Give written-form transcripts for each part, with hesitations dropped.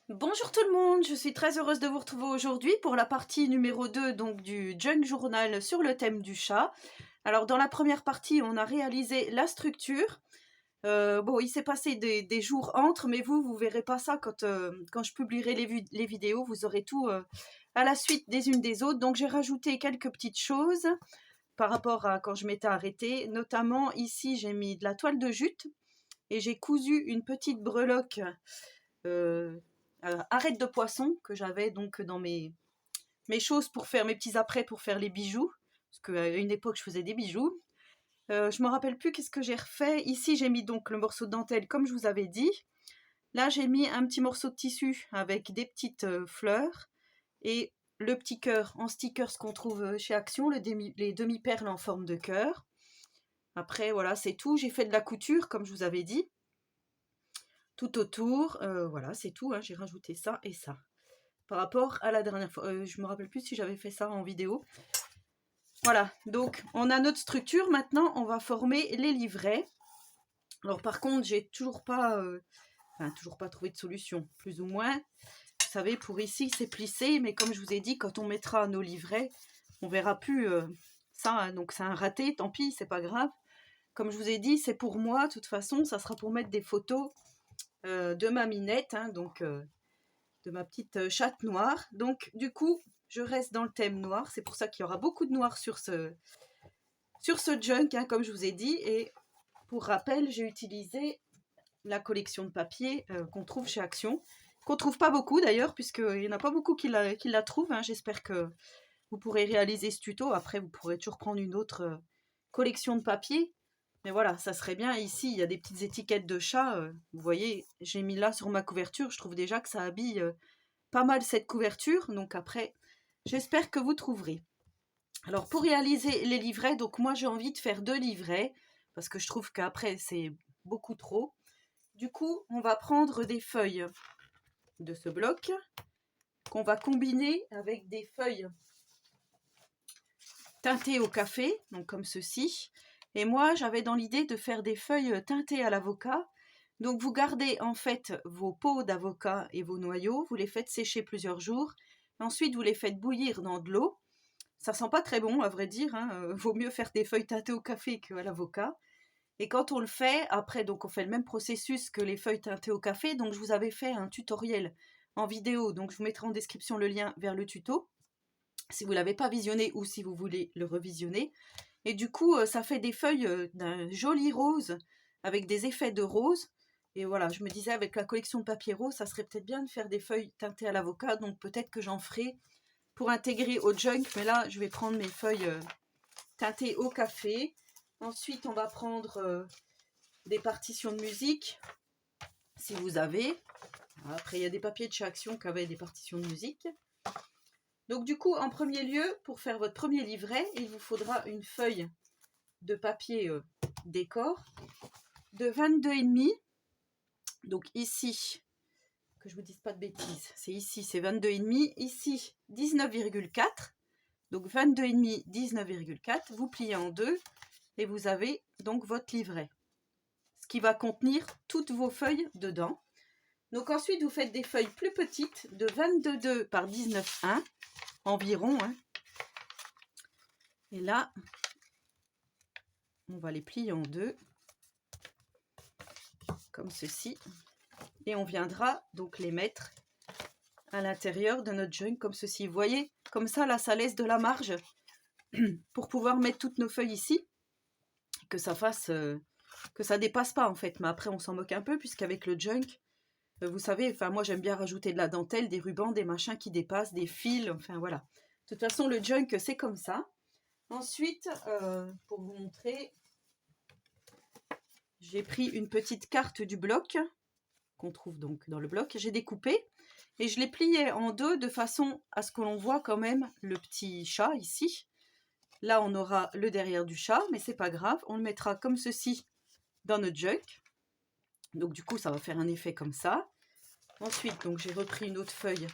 Bonjour tout le monde, je suis très heureuse de vous retrouver aujourd'hui pour la partie numéro 2 donc du Junk Journal sur le thème du chat. Alors dans la première partie, on a réalisé la structure. Bon, il s'est passé des jours entre, mais vous verrez pas ça quand je publierai les vidéos, vous aurez tout à la suite des unes des autres. Donc j'ai rajouté quelques petites choses par rapport à quand je m'étais arrêtée. Notamment ici, j'ai mis de la toile de jute et j'ai cousu une petite breloque euh, arête de poisson que j'avais donc dans mes choses pour faire mes petits apprêts pour faire les bijoux. Parce qu'à une époque, je faisais des bijoux. Je me rappelle plus qu'est-ce que j'ai refait. Ici, j'ai mis donc le morceau de dentelle comme je vous avais dit. Là, j'ai mis un petit morceau de tissu avec des petites fleurs et le petit cœur en stickers qu'on trouve chez Action, les demi-perles en forme de cœur. Après, voilà, c'est tout. J'ai fait de la couture, comme je vous avais dit, tout autour. Voilà, c'est tout, hein. J'ai rajouté ça et ça. Par rapport à la dernière fois. Je me rappelle plus si j'avais fait ça en vidéo. Voilà, donc on a notre structure. Maintenant, on va former les livrets. Alors par contre, j'ai toujours pas trouvé de solution, plus ou moins. Vous savez, pour ici, c'est plissé, mais comme je vous ai dit, quand on mettra nos livrets, on verra plus ça. Hein. Donc c'est un raté, tant pis, c'est pas grave. Comme je vous ai dit, c'est pour moi. De toute façon, ça sera pour mettre des photos de ma minette, hein, donc de ma petite chatte noire. Donc du coup, je reste dans le thème noir. C'est pour ça qu'il y aura beaucoup de noir sur ce junk, hein, comme je vous ai dit. Et pour rappel, j'ai utilisé la collection de papier qu'on trouve chez Action. Qu'on trouve pas beaucoup d'ailleurs, puisqu'il n'y en a pas beaucoup qui la trouvent. Hein. J'espère que vous pourrez réaliser ce tuto. Après, vous pourrez toujours prendre une autre collection de papier. Mais voilà, ça serait bien. Ici, il y a des petites étiquettes de chat. Vous voyez, j'ai mis là sur ma couverture. Je trouve déjà que ça habille pas mal cette couverture. Donc après, j'espère que vous trouverez. Alors pour réaliser les livrets, donc moi j'ai envie de faire 2 livrets. Parce que je trouve qu'après c'est beaucoup trop. Du coup, on va prendre des feuilles de ce bloc qu'on va combiner avec des feuilles teintées au café, donc comme ceci. Et moi, j'avais dans l'idée de faire des feuilles teintées à l'avocat. Donc vous gardez en fait vos peaux d'avocat et vos noyaux, vous les faites sécher plusieurs jours. Ensuite, vous les faites bouillir dans de l'eau. Ça sent pas très bon, à vrai dire. Hein. Vaut mieux faire des feuilles teintées au café qu'à l'avocat. Et quand on le fait, après, donc on fait le même processus que les feuilles teintées au café. Donc je vous avais fait un tutoriel en vidéo. Donc je vous mettrai en description le lien vers le tuto si vous ne l'avez pas visionné ou si vous voulez le revisionner. Et du coup, ça fait des feuilles d'un joli rose avec des effets de rose. Et voilà, je me disais avec la collection de papier rose, ça serait peut-être bien de faire des feuilles teintées à l'avocat. Donc peut-être que j'en ferai pour intégrer au junk. Mais là, je vais prendre mes feuilles teintées au café. Ensuite, on va prendre des partitions de musique, si vous avez. Après, il y a des papiers de chez Action qui avaient des partitions de musique. Donc du coup, en premier lieu, pour faire votre premier livret, il vous faudra une feuille de papier décor de 22,5. Donc ici, que je vous dise pas de bêtises, c'est ici, c'est 22,5. Ici, 19,4. Donc 22,5, 19,4. Vous pliez en deux et vous avez donc votre livret. Ce qui va contenir toutes vos feuilles dedans. Donc ensuite, vous faites des feuilles plus petites de 22,2 par 19,1 environ. Hein. Et là, on va les plier en deux, comme ceci. Et on viendra donc les mettre à l'intérieur de notre junk, comme ceci. Vous voyez, comme ça, là, ça laisse de la marge pour pouvoir mettre toutes nos feuilles ici. Que ça fasse... que ça dépasse pas, en fait. Mais après, on s'en moque un peu, puisqu'avec le junk, vous savez, enfin, moi, j'aime bien rajouter de la dentelle, des rubans, des machins qui dépassent, des fils, enfin, voilà. De toute façon, le junk, c'est comme ça. Ensuite, pour vous montrer, j'ai pris une petite carte du bloc, qu'on trouve donc dans le bloc. J'ai découpé et je l'ai plié en deux de façon à ce que l'on voit quand même le petit chat ici. Là, on aura le derrière du chat, mais c'est pas grave. On le mettra comme ceci dans notre junk. Donc du coup, ça va faire un effet comme ça. Ensuite, donc j'ai repris une autre feuille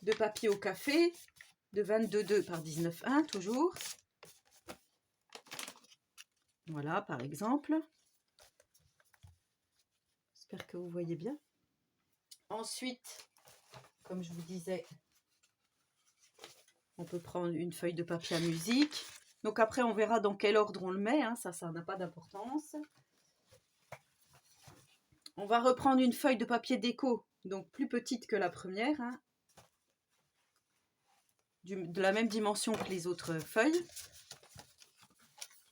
de papier au café de 22,2 par 19,1 toujours. Voilà, par exemple. J'espère que vous voyez bien. Ensuite, comme je vous disais, on peut prendre une feuille de papier à musique. Donc après, on verra dans quel ordre on le met, hein, ça n'a pas d'importance. On va reprendre une feuille de papier déco, donc plus petite que la première, hein, de la même dimension que les autres feuilles.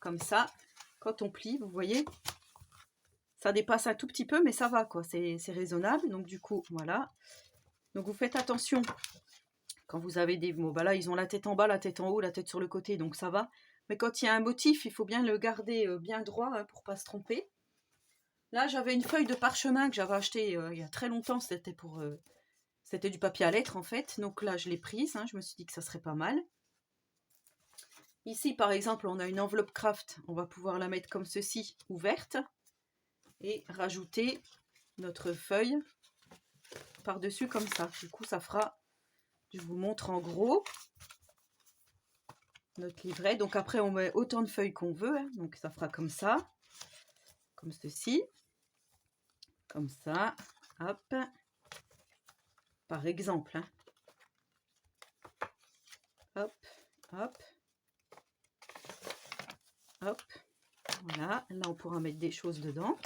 Comme ça, quand on plie, vous voyez, ça dépasse un tout petit peu, mais ça va, quoi, c'est raisonnable. Donc du coup, voilà. Donc vous faites attention quand vous avez des mots. Bah là, ils ont la tête en bas, la tête en haut, la tête sur le côté, donc ça va. Mais quand il y a un motif, il faut bien le garder bien droit, hein, pour ne pas se tromper. Là, j'avais une feuille de parchemin que j'avais achetée il y a très longtemps. C'était du papier à lettres, en fait. Donc là, je l'ai prise. Hein, je me suis dit que ça serait pas mal. Ici, par exemple, on a une enveloppe craft. On va pouvoir la mettre comme ceci, ouverte. Et rajouter notre feuille par-dessus comme ça. Du coup, ça fera... Je vous montre en gros notre livret. Donc après, on met autant de feuilles qu'on veut. Hein. Donc ça fera comme ça. Comme ceci. Comme ça. Hop. Par exemple. Hein. Hop. Hop. Hop. Voilà. Là, on pourra mettre des choses dedans.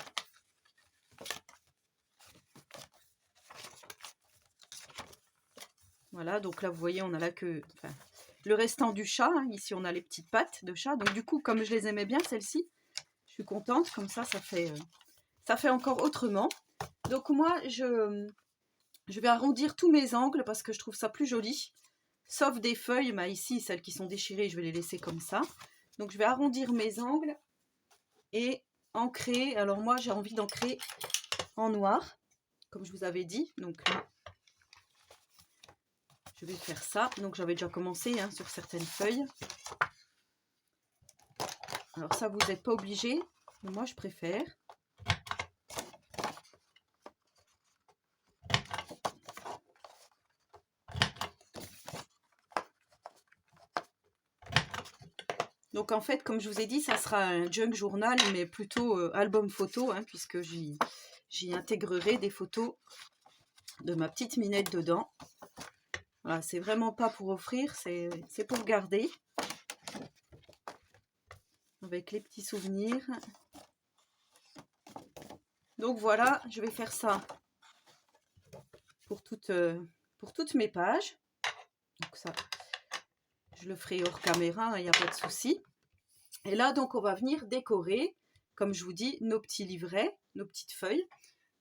Voilà. Donc là, vous voyez, on a là que... Enfin, le restant du chat. Hein. Ici, on a les petites pattes de chat. Donc du coup, comme je les aimais bien, celles-ci, je suis contente. Comme ça fait encore autrement. Donc moi, je vais arrondir tous mes angles parce que je trouve ça plus joli. Sauf des feuilles, mais ici, celles qui sont déchirées, je vais les laisser comme ça. Donc je vais arrondir mes angles et ancrer. Alors moi, j'ai envie d'ancrer en noir, comme je vous avais dit. Donc là, je vais faire ça. Donc j'avais déjà commencé, hein, sur certaines feuilles. Alors ça, vous n'êtes pas obligé, mais moi, je préfère. Donc en fait, comme je vous ai dit, ça sera un junk journal, mais plutôt album photo, hein, puisque j'y intégrerai des photos de ma petite Minette dedans. Voilà, c'est vraiment pas pour offrir, c'est pour garder. Avec les petits souvenirs. Donc voilà, je vais faire ça pour toutes mes pages. Donc ça, je le ferai hors caméra, il n'y a pas de souci. Et là, donc, on va venir décorer, comme je vous dis, nos petits livrets, nos petites feuilles.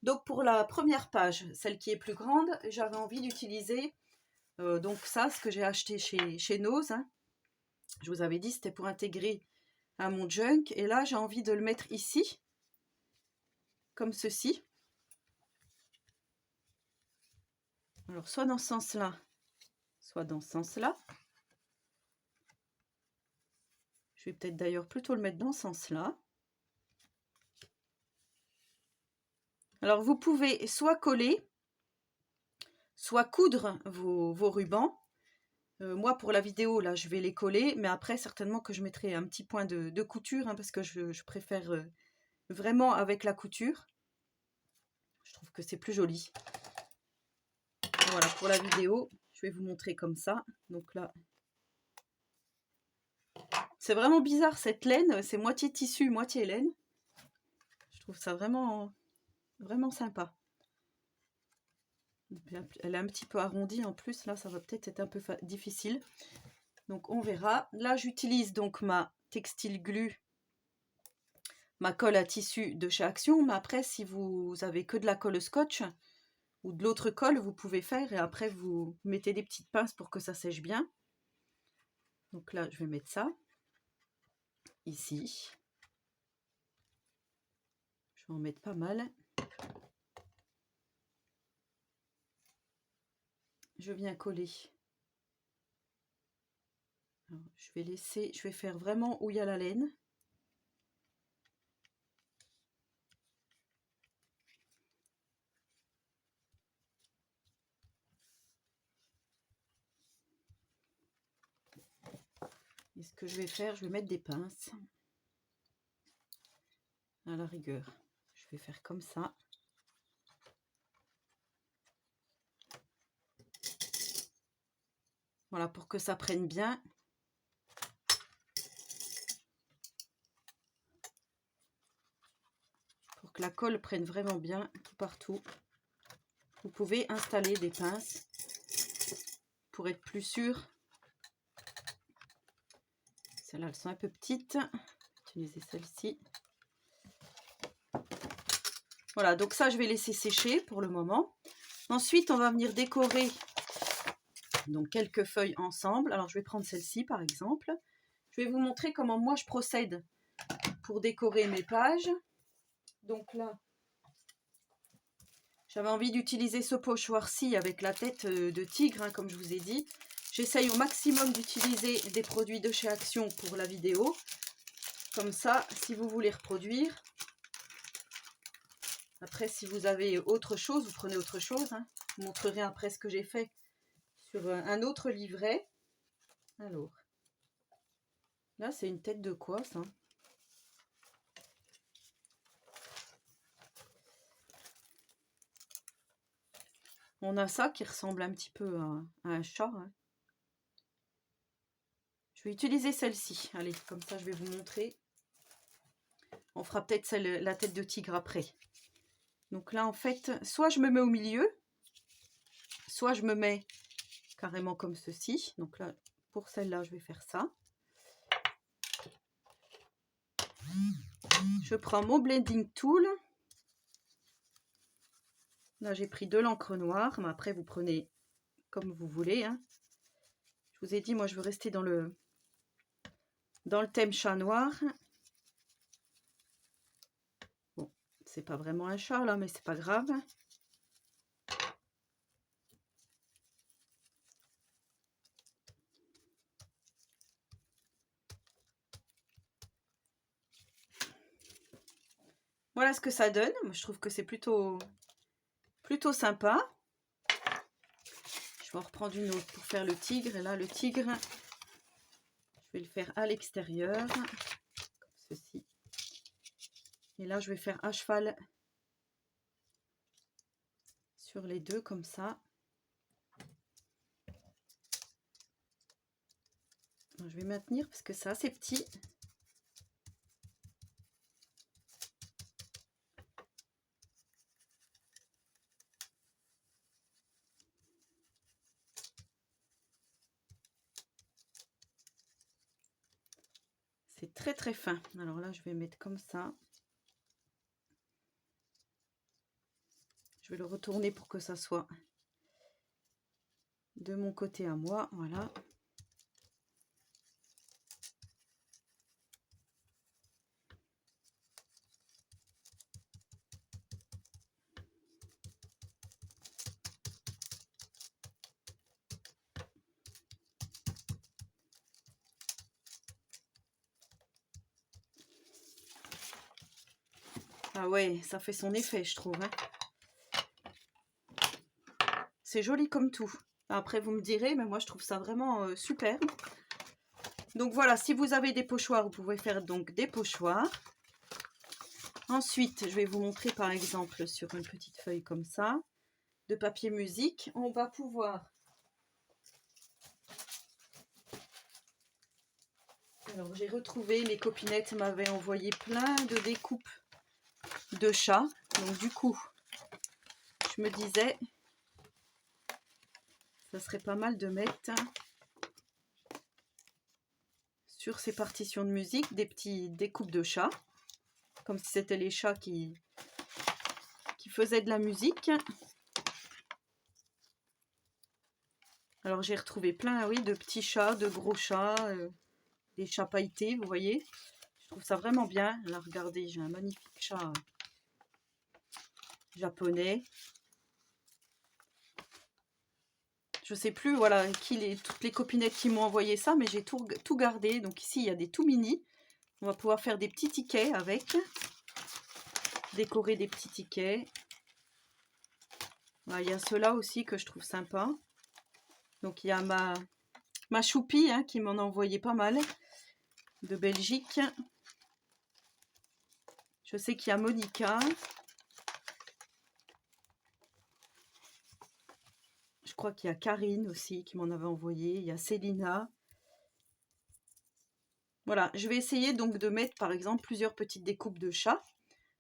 Donc, pour la première page, celle qui est plus grande, j'avais envie d'utiliser donc ça, ce que j'ai acheté chez Nose. Hein. Je vous avais dit, c'était pour intégrer à mon junk. Et là, j'ai envie de le mettre ici, comme ceci. Alors, soit dans ce sens-là, soit dans ce sens-là. Je vais peut-être d'ailleurs plutôt le mettre dans ce sens-là. Alors, vous pouvez soit coller, soit coudre vos rubans. Moi, pour la vidéo, là, je vais les coller, mais après, certainement que je mettrai un petit point de couture, hein, parce que je préfère vraiment avec la couture. Je trouve que c'est plus joli. Voilà, pour la vidéo, je vais vous montrer comme ça. Donc là, c'est vraiment bizarre, cette laine, c'est moitié tissu, moitié laine. Je trouve ça vraiment, vraiment sympa. Elle est un petit peu arrondie en plus, là ça va peut-être être un peu difficile. Donc on verra. Là j'utilise donc ma textile glue, ma colle à tissu de chez Action. Mais après, si vous avez que de la colle scotch ou de l'autre colle, vous pouvez faire. Et après vous mettez des petites pinces pour que ça sèche bien. Donc là je vais mettre ça ici. Je vais en mettre pas mal. Je viens coller. Alors, je vais faire vraiment où il y a la laine. Et ce que je vais faire, je vais mettre des pinces. À la rigueur, je vais faire comme ça. Voilà, pour que ça prenne bien. Pour que la colle prenne vraiment bien tout partout. Vous pouvez installer des pinces pour être plus sûr. Celles-là, elles sont un peu petites. Utilisez celle-ci. Voilà, donc ça, je vais laisser sécher pour le moment. Ensuite, on va venir décorer donc quelques feuilles ensemble. Alors, je vais prendre celle-ci, par exemple. Je vais vous montrer comment moi, je procède pour décorer mes pages. Donc là, j'avais envie d'utiliser ce pochoir-ci avec la tête de tigre, hein, comme je vous ai dit. J'essaye au maximum d'utiliser des produits de chez Action pour la vidéo. Comme ça, si vous voulez reproduire. Après, si vous avez autre chose, vous prenez autre chose. Hein. Je vous montrerai après ce que j'ai fait sur un autre livret. Alors, là, c'est une tête de quoi, ça? On a ça qui ressemble un petit peu à un chat. Hein. Je vais utiliser celle-ci. Allez, comme ça, je vais vous montrer. On fera peut-être la tête de tigre après. Donc là, en fait, soit je me mets au milieu, soit je me mets carrément comme ceci. Donc là, pour celle-là, je vais faire ça. Je prends mon blending tool. Là, j'ai pris de l'encre noire, mais après, vous prenez comme vous voulez. Hein. Je vous ai dit, moi, je veux rester dans le thème chat noir. Bon, c'est pas vraiment un chat, là, mais c'est pas grave. Voilà ce que ça donne. Moi, je trouve que c'est plutôt sympa. Je vais en reprendre une autre pour faire le tigre. Et là, le tigre, je vais le faire à l'extérieur, comme ceci. Et là, je vais faire à cheval sur les deux, comme ça. Je vais maintenir parce que c'est assez petit. C'est très très fin. Alors là, je vais mettre comme ça. Je vais le retourner pour que ça soit de mon côté à moi. Voilà. Ah ouais, ça fait son effet, je trouve. Hein. C'est joli comme tout. Après, vous me direz, mais moi, je trouve ça vraiment super. Donc voilà, si vous avez des pochoirs, vous pouvez faire donc des pochoirs. Ensuite, je vais vous montrer par exemple sur une petite feuille comme ça, de papier musique, on va pouvoir... Alors, j'ai retrouvé, mes copinettes m'avaient envoyé plein de découpes de chats. Donc du coup, je me disais, ça serait pas mal de mettre sur ces partitions de musique des petites découpes de chats. Comme si c'était les chats qui faisaient de la musique. Alors j'ai retrouvé plein, oui, de petits chats, de gros chats, des chats pailletés, vous voyez. Je trouve ça vraiment bien. Là, regardez, j'ai un magnifique chat japonais. Je sais plus, voilà, toutes les copinettes qui m'ont envoyé ça, mais j'ai tout gardé. Donc ici, il y a des tout mini. On va pouvoir faire des petits tickets avec. Décorer des petits tickets. Voilà, il y a ceux-là aussi que je trouve sympa. Donc il y a ma choupie hein, qui m'en a envoyé pas mal. De Belgique. Je sais qu'il y a Monica. Je crois qu'il y a Karine aussi qui m'en avait envoyé. Il y a Célina. Voilà, je vais essayer donc de mettre par exemple plusieurs petites découpes de chats.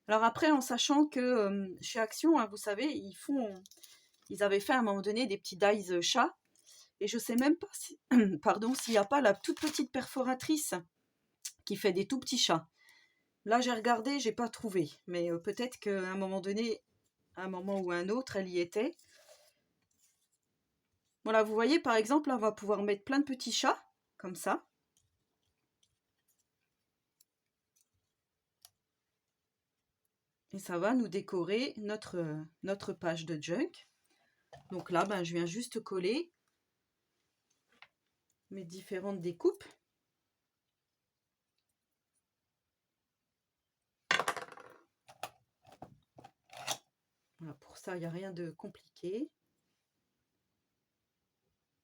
Alors après, en sachant que chez Action, hein, vous savez, ils avaient fait à un moment donné des petits dies chats. Et je sais même pas si, pardon, s'il n'y a pas la toute petite perforatrice qui fait des tout petits chats. Là, j'ai regardé, j'ai pas trouvé. Mais peut-être qu'à un moment donné, à un moment ou à un autre, elle y était. Voilà, vous voyez, par exemple, là, on va pouvoir mettre plein de petits chats, comme ça. Et ça va nous décorer notre page de junk. Donc là, ben, je viens juste coller mes différentes découpes. Voilà, pour ça, il n'y a rien de compliqué.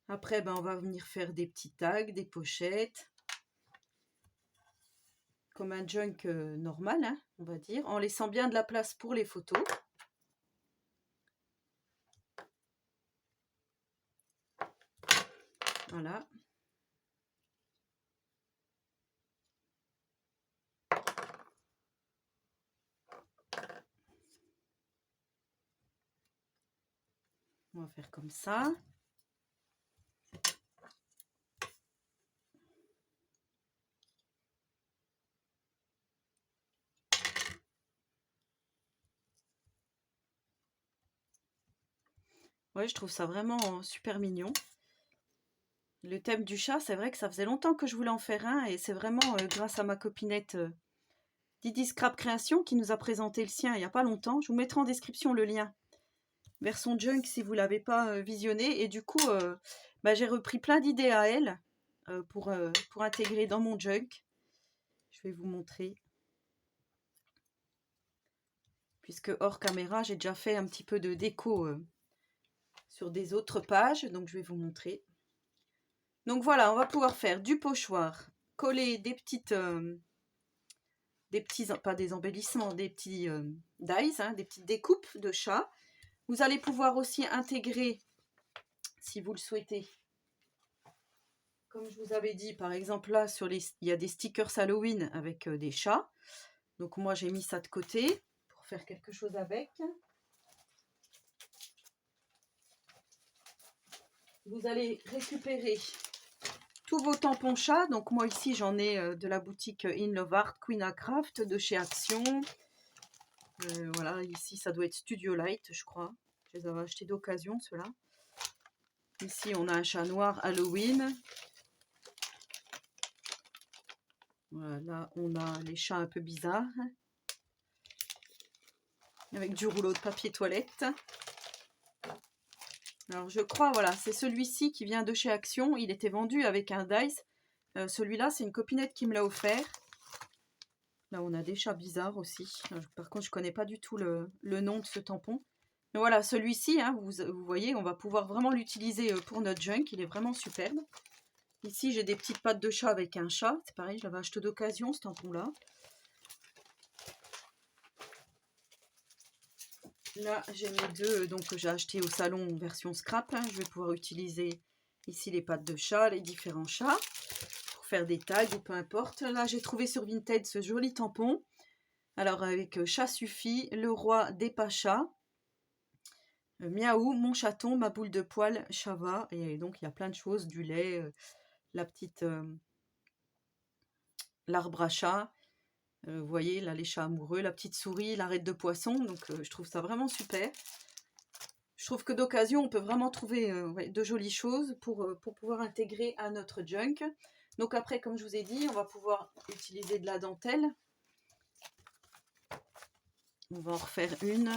Après, ben, on va venir faire des petits tags, des pochettes. Comme un junk normal, hein, on va dire, en laissant bien de la place pour les photos. Voilà. On va faire comme ça. Ouais, je trouve ça vraiment super mignon. Le thème du chat, c'est vrai que ça faisait longtemps que je voulais en faire un et c'est vraiment grâce à ma copinette Didi Scrap Création qui nous a présenté le sien il n'y a pas longtemps. Je vous mettrai en description le lien vers son junk si vous ne l'avez pas visionné. Et du coup, bah, j'ai repris plein d'idées à elle pour intégrer dans mon junk. Je vais vous montrer. Puisque hors caméra, j'ai déjà fait un petit peu de déco sur des autres pages. Donc, je vais vous montrer. Donc, voilà, on va pouvoir faire du pochoir, coller des petites... pas des embellissements, des petits dies, hein, des petites découpes de chats. Vous allez pouvoir aussi intégrer, si vous le souhaitez, comme je vous avais dit, par exemple là, il y a des stickers Halloween avec des chats. Donc moi j'ai mis ça de côté pour faire quelque chose avec. Vous allez récupérer tous vos tampons chats. Donc moi ici j'en ai de la boutique In Love Art, Queen A Craft, de chez Action. Voilà, ici ça doit être Studio Light, je crois. Je les avais achetés d'occasion, ceux-là. Ici, on a un chat noir Halloween. Voilà, là, on a les chats un peu bizarres. Avec du rouleau de papier toilette. Alors, je crois, voilà, c'est celui-ci qui vient de chez Action. Il était vendu avec un dice. Celui-là, c'est une copinette qui me l'a offert. Là, on a des chats bizarres aussi. Par contre, je ne connais pas du tout le nom de ce tampon. Mais voilà, celui-ci, hein, vous voyez, on va pouvoir vraiment l'utiliser pour notre junk. Il est vraiment superbe. Ici, j'ai des petites pattes de chat avec un chat. C'est pareil, je l'avais acheté d'occasion, ce tampon-là. Là, j'ai mes deux donc, que j'ai acheté au salon version scrap. Hein. Je vais pouvoir utiliser ici les pattes de chat, les différents chats, pour faire des tags ou peu importe. Là, j'ai trouvé sur Vinted ce joli tampon. Alors, avec chat suffit, le roi des pachas, miaou, mon chaton, ma boule de poil, chava. Et donc, il y a plein de choses, du lait, la petite... l'arbre à chat. Vous voyez, là, les chats amoureux, la petite souris, l'arête de poisson. Donc, je trouve ça vraiment super. Je trouve que d'occasion, on peut vraiment trouver ouais, de jolies choses pour pouvoir intégrer à notre junk. Donc après, comme je vous ai dit, on va pouvoir utiliser de la dentelle. On va en refaire une.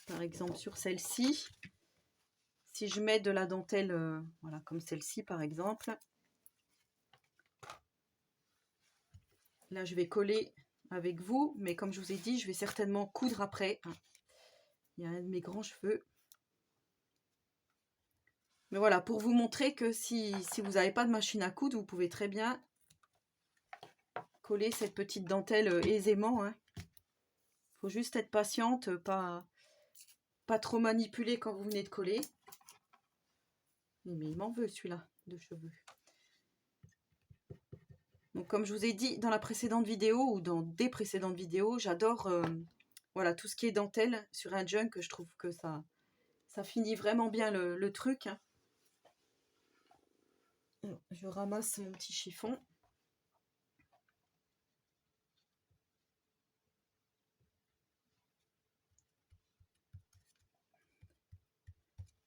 Par exemple, sur celle-ci. Si je mets de la dentelle, voilà, comme celle-ci, par exemple. Là, je vais coller avec vous. Mais comme je vous ai dit, je vais certainement coudre après. Il y a un de mes grands cheveux. Mais voilà, pour vous montrer que si vous n'avez pas de machine à coudre, vous pouvez très bien coller cette petite dentelle aisément. Hein. Faut juste être patiente, pas trop manipuler quand vous venez de coller. Oui, mais il m'en veut celui-là de cheveux. Donc comme je vous ai dit dans la précédente vidéo ou dans des précédentes vidéos, j'adore voilà, tout ce qui est dentelle sur un junk. Je trouve que ça finit vraiment bien le truc. Hein. Alors, je ramasse mon petit chiffon.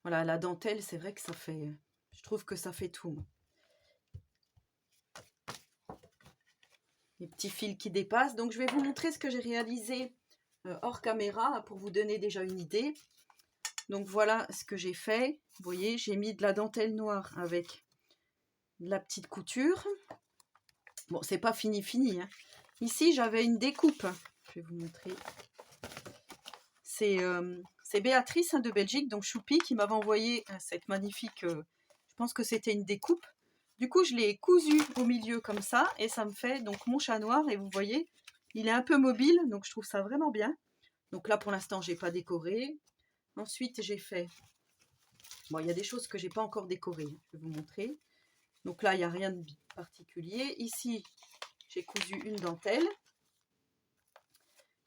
Voilà, la dentelle, c'est vrai que ça fait... Je trouve que ça fait tout. Les petits fils qui dépassent. Donc, je vais vous montrer ce que j'ai réalisé hors caméra pour vous donner déjà une idée. Donc, voilà ce que j'ai fait. Vous voyez, j'ai mis de la dentelle noire avec de la petite couture. Bon, c'est pas fini. Hein. Ici, j'avais une découpe. Je vais vous montrer. C'est Béatrice hein, de Belgique, donc Choupi, qui m'avait envoyé cette magnifique... je pense que c'était une découpe. Du coup, je l'ai cousu au milieu comme ça, et ça me fait donc mon chat noir. Et vous voyez, il est un peu mobile, donc je trouve ça vraiment bien. Donc là, pour l'instant, j'ai pas décoré. Ensuite, j'ai fait... Bon, il y a des choses que j'ai pas encore décorées. Je vais vous montrer. Donc là, il n'y a rien de particulier. Ici, j'ai cousu une dentelle.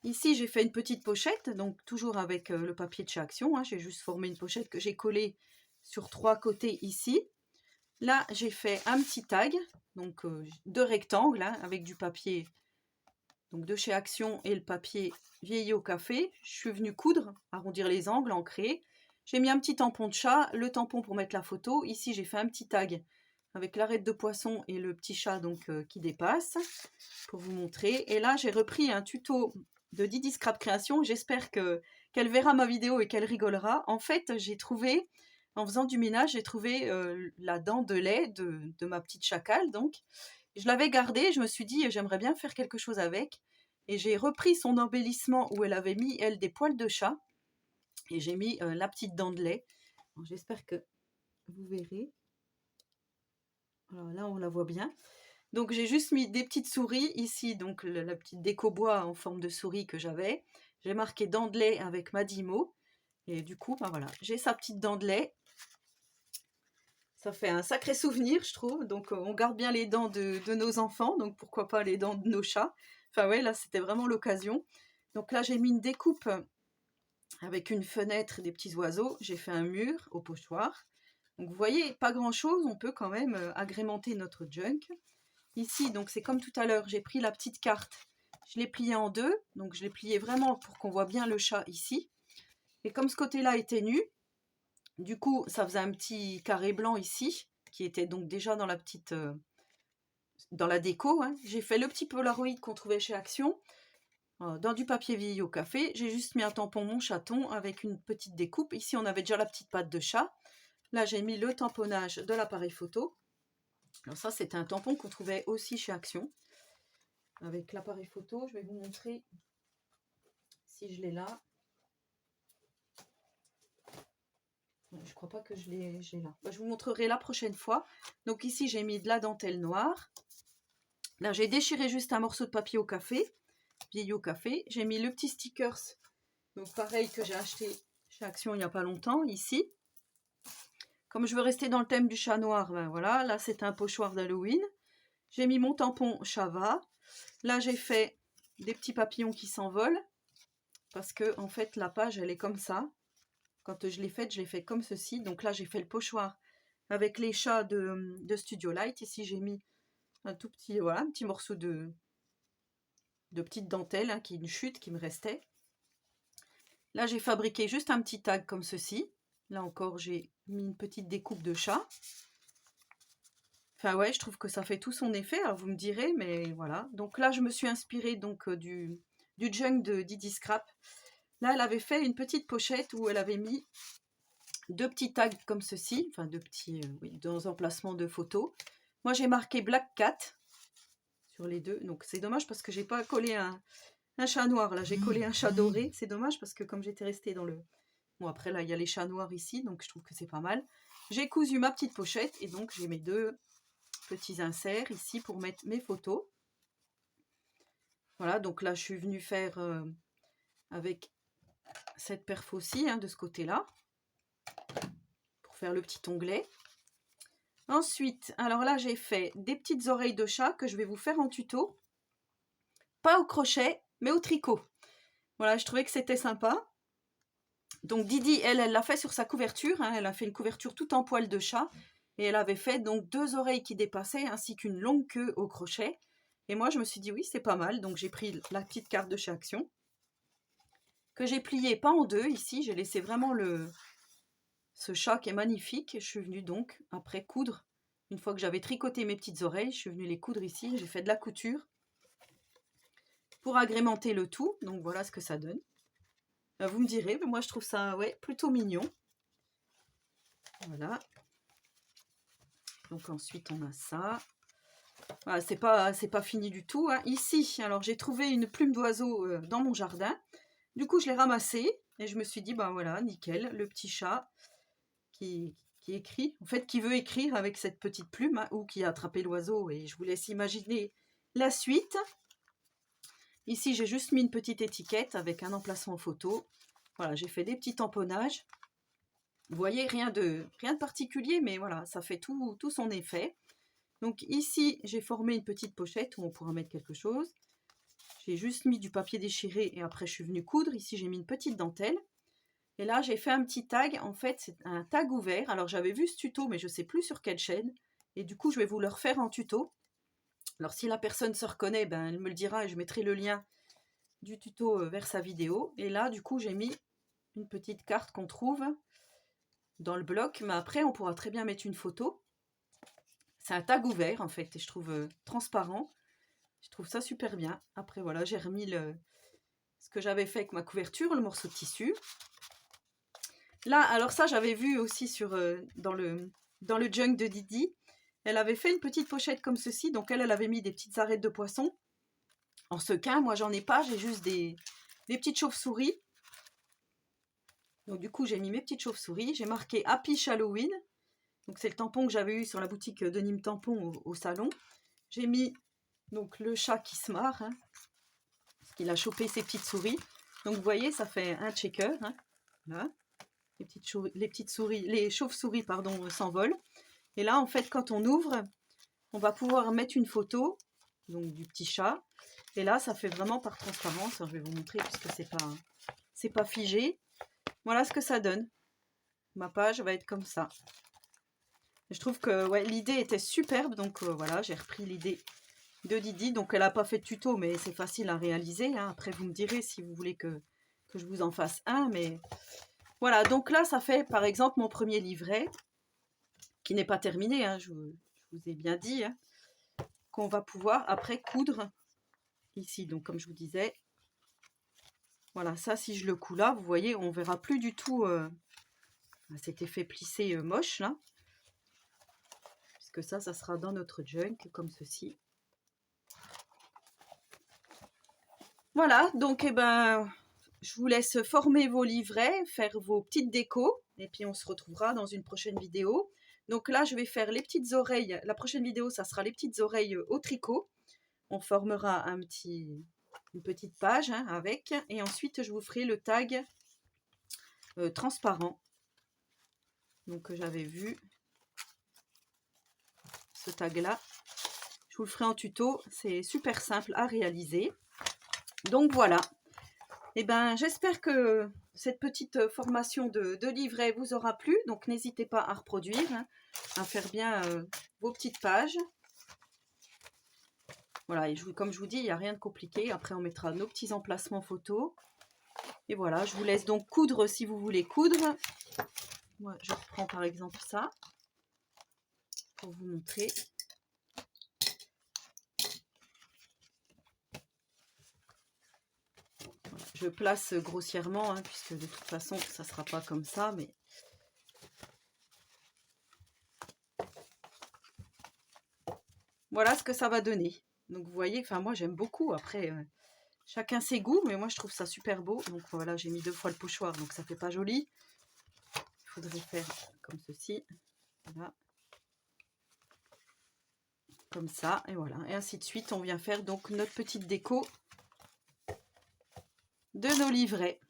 Ici, j'ai fait une petite pochette, donc toujours avec le papier de chez Action. Hein, j'ai juste formé une pochette que j'ai collée sur 3 côtés ici. Là, j'ai fait un petit tag, donc 2 rectangles hein, avec du papier donc de chez Action et le papier vieilli au café. Je suis venue coudre, arrondir les angles, ancrer. J'ai mis un petit tampon de chat, le tampon pour mettre la photo. Ici, j'ai fait un petit tag avec l'arête de poisson et le petit chat donc qui dépasse pour vous montrer. Et là, j'ai repris un tuto de Didi Scrap Création. J'espère qu'elle verra ma vidéo et qu'elle rigolera. En fait, j'ai trouvé, en faisant du ménage, j'ai trouvé la dent de lait de ma petite chacale. Donc, je l'avais gardée. Je me suis dit, j'aimerais bien faire quelque chose avec. Et j'ai repris son embellissement où elle avait mis, elle, des poils de chat. Et j'ai mis la petite dent de lait. J'espère que vous verrez. Alors là, on la voit bien. Donc j'ai juste mis des petites souris ici, donc la petite déco bois en forme de souris que j'avais. J'ai marqué dent de lait avec Madimo. Et du coup, ben voilà, j'ai sa petite dent de lait. Ça fait un sacré souvenir, je trouve. Donc on garde bien les dents de nos enfants, donc pourquoi pas les dents de nos chats. Enfin ouais, là c'était vraiment l'occasion. Donc là j'ai mis une découpe avec une fenêtre et des petits oiseaux. J'ai fait un mur au pochoir. Donc vous voyez, pas grand chose, on peut quand même agrémenter notre junk. Ici, donc c'est comme tout à l'heure, j'ai pris la petite carte, je l'ai pliée en deux, donc je l'ai pliée vraiment pour qu'on voit bien le chat ici. Et comme ce côté-là était nu, du coup, ça faisait un petit carré blanc ici, qui était donc déjà dans la petite, dans la déco. Hein. J'ai fait le petit Polaroid qu'on trouvait chez Action, dans du papier vieilli au café. J'ai juste mis un tampon mon chaton avec une petite découpe. Ici, on avait déjà la petite patte de chat. Là, j'ai mis le tamponnage de l'appareil photo. Alors ça, c'était un tampon qu'on trouvait aussi chez Action. Avec l'appareil photo, je vais vous montrer si je l'ai là. Je crois pas que je l'ai là. Je vous montrerai la prochaine fois. Donc ici, j'ai mis de la dentelle noire. Là, j'ai déchiré juste un morceau de papier au café, vieilli au café. J'ai mis le petit stickers, donc pareil que j'ai acheté chez Action il n'y a pas longtemps, ici. Comme je veux rester dans le thème du chat noir, ben voilà, là c'est un pochoir d'Halloween. J'ai mis mon tampon Chava. Là, j'ai fait des petits papillons qui s'envolent. Parce que, en fait, la page, elle est comme ça. Quand je l'ai faite comme ceci. Donc là, j'ai fait le pochoir avec les chats de Studio Light. Ici, j'ai mis un tout petit, voilà, un petit morceau de petite dentelle, hein, qui est une chute qui me restait. Là, j'ai fabriqué juste un petit tag comme ceci. Là encore, j'ai mis une petite découpe de chat. Enfin ouais, je trouve que ça fait tout son effet. Alors vous me direz, mais voilà. Donc là, je me suis inspirée donc du junk de Didi Scrap. Là, elle avait fait une petite pochette où elle avait mis 2 petits tags comme ceci, enfin 2 petits, oui, dans emplacement de photos. Moi, j'ai marqué Black Cat sur les deux. Donc c'est dommage parce que j'ai pas collé un chat noir. Là, j'ai collé un chat doré. C'est dommage parce que comme j'étais restée dans le... Bon, après, là, il y a les chats noirs ici, donc je trouve que c'est pas mal. J'ai cousu ma petite pochette et donc j'ai mes 2 petits inserts ici pour mettre mes photos. Voilà, donc là, je suis venue faire avec cette perf aussi, hein, de ce côté-là, pour faire le petit onglet. Ensuite, alors là, j'ai fait des petites oreilles de chat que je vais vous faire en tuto. Pas au crochet, mais au tricot. Voilà, je trouvais que c'était sympa. Donc Didi, elle l'a fait sur sa couverture. Hein, elle a fait une couverture tout en poil de chat. Et elle avait fait donc 2 oreilles qui dépassaient, ainsi qu'une longue queue au crochet. Et moi, je me suis dit, oui, c'est pas mal. Donc j'ai pris la petite carte de chez Action, que j'ai pliée pas en deux. Ici, j'ai laissé vraiment ce chat qui est magnifique. Je suis venue donc, après, coudre. Une fois que j'avais tricoté mes petites oreilles, je suis venue les coudre ici. J'ai fait de la couture pour agrémenter le tout. Donc voilà ce que ça donne. Vous me direz, mais moi je trouve ça ouais, plutôt mignon. Voilà. Donc ensuite on a ça. Voilà, c'est pas fini du tout. Hein. Ici, alors j'ai trouvé une plume d'oiseau dans mon jardin. Du coup je l'ai ramassée et je me suis dit, ben voilà, nickel, le petit chat qui écrit, en fait qui veut écrire avec cette petite plume, hein, ou qui a attrapé l'oiseau, et je vous laisse imaginer la suite. Ici j'ai juste mis une petite étiquette avec un emplacement photo. Voilà, j'ai fait des petits tamponnages. Vous voyez, rien de particulier, mais voilà, ça fait tout son effet. Donc ici, j'ai formé une petite pochette où on pourra mettre quelque chose. J'ai juste mis du papier déchiré et après je suis venue coudre. Ici, j'ai mis une petite dentelle. Et là, j'ai fait un petit tag. En fait, c'est un tag ouvert. Alors, j'avais vu ce tuto, mais je ne sais plus sur quelle chaîne. Et du coup, je vais vous le refaire en tuto. Alors, si la personne se reconnaît, ben, elle me le dira et je mettrai le lien du tuto vers sa vidéo. Et là, du coup, j'ai mis une petite carte qu'on trouve dans le bloc, mais après on pourra très bien mettre une photo. C'est un tag ouvert en fait et je trouve transparent. Je trouve ça super bien. Après voilà, j'ai remis ce que j'avais fait avec ma couverture, le morceau de tissu. Là, alors ça j'avais vu aussi dans le junk de Didi. Elle avait fait une petite pochette comme ceci, donc elle avait mis des petites arêtes de poisson en sequin. Moi j'en ai pas, j'ai juste des petites chauves-souris. Donc du coup j'ai mis mes petites chauves-souris. J'ai marqué Happy Halloween. Donc c'est le tampon que j'avais eu sur la boutique de Nîmes Tampon au salon. J'ai mis donc le chat qui se marre, hein, parce qu'il a chopé ses petites souris. Donc vous voyez, ça fait un checker. Hein, là. Les chauves-souris pardon, s'envolent. Et là, en fait, quand on ouvre, on va pouvoir mettre une photo donc du petit chat. Et là, ça fait vraiment par transparence. Je vais vous montrer puisque c'est pas figé. Voilà ce que ça donne. Ma page va être comme ça. Je trouve que ouais, l'idée était superbe, donc voilà, j'ai repris l'idée de Didi. Donc elle n'a pas fait de tuto, mais c'est facile à réaliser. Hein. Après, vous me direz si vous voulez que je vous en fasse un. Mais voilà, donc là, ça fait par exemple mon premier livret, qui n'est pas terminé, hein, je vous ai bien dit, hein, qu'on va pouvoir après coudre ici. Donc comme je vous disais, voilà, ça si je le coud là, vous voyez, on verra plus du tout cet effet plissé moche là. Que ça sera dans notre junk comme ceci. Voilà, donc eh ben, je vous laisse former vos livrets, faire vos petites décos, et puis on se retrouvera dans une prochaine vidéo. Donc là, je vais faire les petites oreilles. La prochaine vidéo, ça sera les petites oreilles au tricot. On formera une petite page hein, avec, et ensuite je vous ferai le tag transparent. Donc j'avais vu ce tag là. Je vous le ferai en tuto, c'est super simple à réaliser. Donc voilà, et ben, j'espère que cette petite formation de livret vous aura plu. Donc n'hésitez pas à reproduire, hein, à faire bien vos petites pages. Voilà, et comme je vous dis, il n'y a rien de compliqué. Après, on mettra nos petits emplacements photos. Et voilà, je vous laisse donc coudre si vous voulez coudre. Moi, je reprends par exemple ça pour vous montrer. Voilà, je place grossièrement, hein, puisque de toute façon, ça ne sera pas comme ça, mais... Voilà ce que ça va donner. Donc vous voyez, enfin moi j'aime beaucoup. Après, chacun ses goûts, mais moi je trouve ça super beau. Donc voilà, j'ai mis 2 fois le pochoir, donc ça fait pas joli. Il faudrait faire comme ceci. Voilà. Comme ça, et voilà. Et ainsi de suite, on vient faire donc notre petite déco de nos livrets.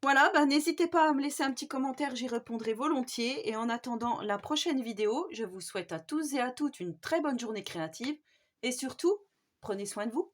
Voilà, bah, n'hésitez pas à me laisser un petit commentaire, j'y répondrai volontiers. Et en attendant la prochaine vidéo, je vous souhaite à tous et à toutes une très bonne journée créative. Et surtout, prenez soin de vous.